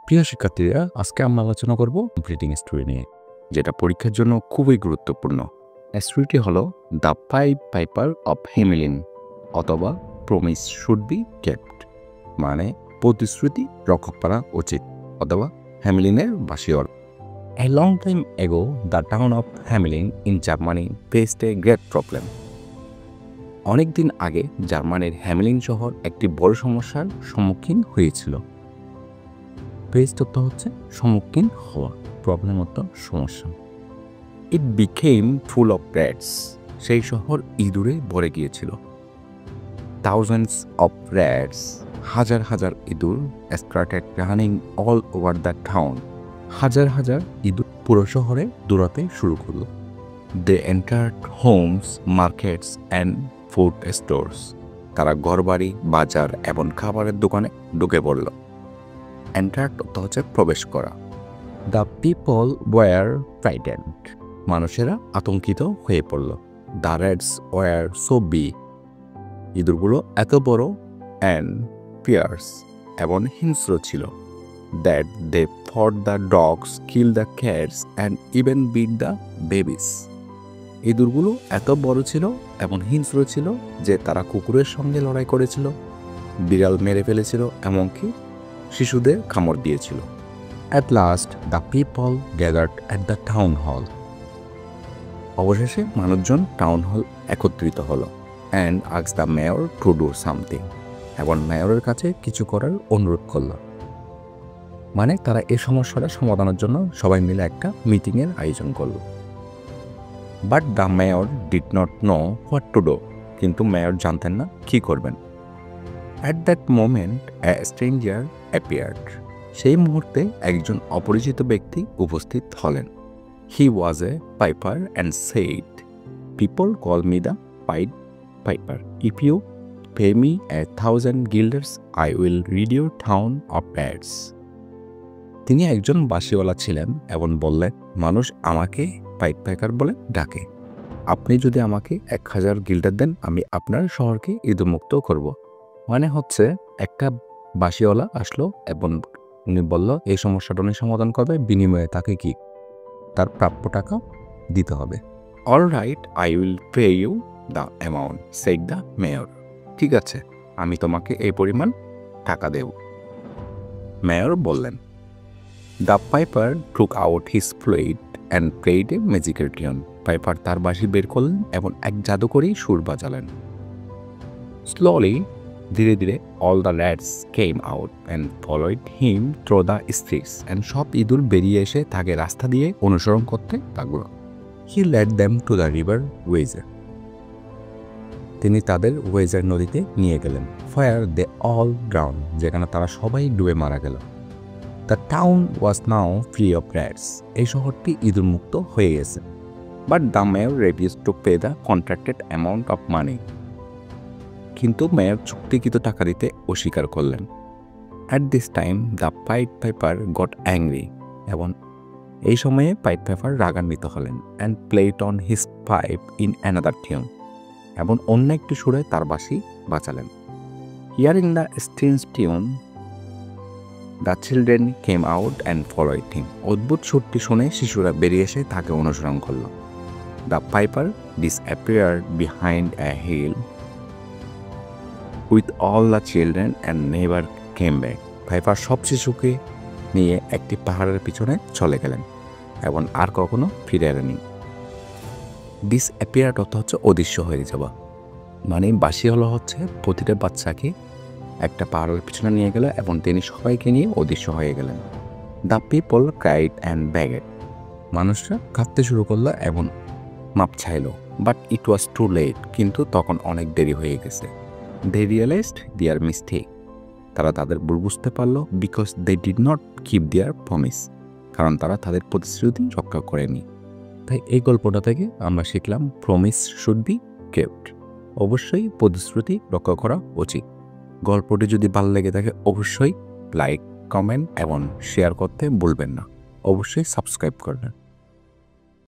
প্রিয় শিক্ষার্থীরা, আজকে আমরা আলোচনা করব ব্রিডিং স্টোরি নিয়ে, যেটা পরীক্ষার জন্য খুবই গুরুত্বপূর্ণ। স্টোরিটি হলো দ্য পাইড পাইপার অফ হেমিলিন, অথবা প্রমিস শুড বি কেপ্ট, মানে প্রতিশ্রুতি রক্ষা করা উচিত, অথবা হ্যামিলিনের বাসিওয়ালা। A long time ago, the town of Hamelin in Germany faced a great problem. অনেক দিন আগে জার্মানির হ্যামেলিন শহর একটি বড় সমস্যার সম্মুখীন হয়েছিল। ফেসড অর্থ হচ্ছে সম্মুখীন হওয়া, প্রবলেম অর্থ সমস্যা। ইট বিকেম ফুল অফ র্যাটস, সেই শহর ইঁদুরে ভরে গিয়েছিল। থাউজেন্ডস অফ র্যাটস, হাজার হাজার ইঁদুর started running all over the town, হাজার হাজার ইঁদুর পুরো শহরে দৌড়াতে শুরু করলো। They entered homes, markets and food stores, তারা ঘরবাড়ি, বাজার এবং খাবারের দোকানে ঢুকে পড়ল। এন্টার্ড অর্থ হচ্ছে প্রবেশ করা। দ্য পিপল ওয়ার ফ্রাইটেন্ড, মানুষেরা আতঙ্কিত হয়ে পড়ল। The rats were so big, ইঁদুরগুলো এত বড়, অ্যান্ড ফিয়ার্স এবং হিংস্র ছিল, that they fought the dogs, kill the cats and even bit the babies. ইঁদুরগুলো এত বড় ছিল এবং হিংস্র ছিল যে তারা কুকুরের সঙ্গে লড়াই করেছিল, বিড়াল মেরে ফেলেছিল, এমনকি শিশুদের কামড় দিয়েছিল। At last the people gathered at the town hall, অবশেষে মানুষজন টাউন হল একত্রিত হলো। And ask the mayor to do something, এবং মেয়রের কাছে কিছু করার অনুরোধ করল। মানে তারা এই সমস্যাটা সমাধানের জন্য সবাই মিলে একটা মিটিংয়ের আয়োজন করল। But the mayor did not know what to do, কিন্তু মেয়র জানতেন না কী করবেন। At that moment a stranger appeared, সেই মুহূর্তে একজন অপরিচিত ব্যক্তি উপস্থিত হলেন। He was a piper and said, people call me the pied piper, if you pay me 1,000 guilders I will rid your town of rats. তিনি একজন বাঁশিওয়ালা ছিলেন এবং বললেন, মানুষ আমাকে পাইড পাইকার বলে ডাকে, আপনি যদি আমাকে 1,000 গিল্ডার দেন, আমি আপনার শহরকে ইঁদুরমুক্ত করব। মানে হচ্ছে একটা বাঁশিওয়ালা আসলো এবং উনি বলল এই সমস্যাটা উনি সমাধান করবে, বিনিময়ে তাকে কি তার প্রাপ্য টাকা দিতে হবে। All right, I will pay you the amount, said the mayor. ঠিক আছে, আমি তোমাকে এই পরিমাণ টাকা দেব। মেয়র বললেন। The piper took out his fluid and played a magical tune, piper তার বাঁশি বের করলেন এবং এক জাদুকরী সুর বাজালেন। স্লোলি, ধীরে ধীরে, all the rats came out and followed him through the streets, and সব ইঁদুর বেরিয়ে এসে তাকে রাস্তা দিয়ে অনুসরণ করতে লাগল। He led them to the river Weser, তিনি তাদের ওয়েজার নদীতে নিয়ে গেলেন। ফায়ার দে অল ড্রাউন, যেখানে তারা সবাই ডুবে মারা গেল। The town was now free of rats, এই শহরটি ইঁদুর মুক্ত হয়ে গেছে। But the mayor refused to pay the contracted amount of money, কিন্তু মেয়র চুক্তিকৃত টাকা দিতে অস্বীকার করলেন। At this time the pied piper got angry, এবং এই সময়ে পাইড পাইপার রাগান্বিত হলেন। And played on his pipe in another tune, এবং অন্য একটি সুরে তার বাঁশি বাজালেন। Hearing the strange tune the children came out and followed him, অদ্ভুত সুরটি শুনে শিশুরা বেরিয়ে এসে তাকে অনুসরণ করল। The piper disappeared behind a hill with all the children and never came back, piper সব শিশুকে নিয়ে একটি পাহাড়ের পিছনে চলে গেলেন এবং আর কখনো ফিরে এলেনি। ডিসঅ্যাপিয়ার্ড অর্থ হচ্ছে অদৃশ্য হয়ে যাওয়া, মানে বাঁশিওয়ালা হচ্ছে প্রতিটা বাচ্চাকে একটা পাহাড়ের পিছনে নিয়ে গেল এবং তিনি সবাইকে নিয়ে অদৃশ্য হয়ে গেলেন। The people cried and begged, মানুষরা কাঁদতে শুরু করলো এবং মাপ চাইল। But it was too late, কিন্তু তখন অনেক দেরি হয়ে গেছে। দে রিয়েলাইজড দেয়ার মিস্টেক, তারা তাদের ভুল বুঝতে পারলো। Because they did not keep their promise, কারণ তারা তাদের প্রতিশ্রুতি রক্ষা করেনি। তাই এই গল্পটা থেকে আমরা শিখলাম প্রমিস শুড বি কেপ্ট, অবশ্যই প্রতিশ্রুতি রক্ষা করা উচিত। গল্পটি যদি ভালো লেগে থাকে অবশ্যই লাইক, কমেন্ট এবং শেয়ার করতে ভুলবেন না। অবশ্যই সাবস্ক্রাইব করবেন।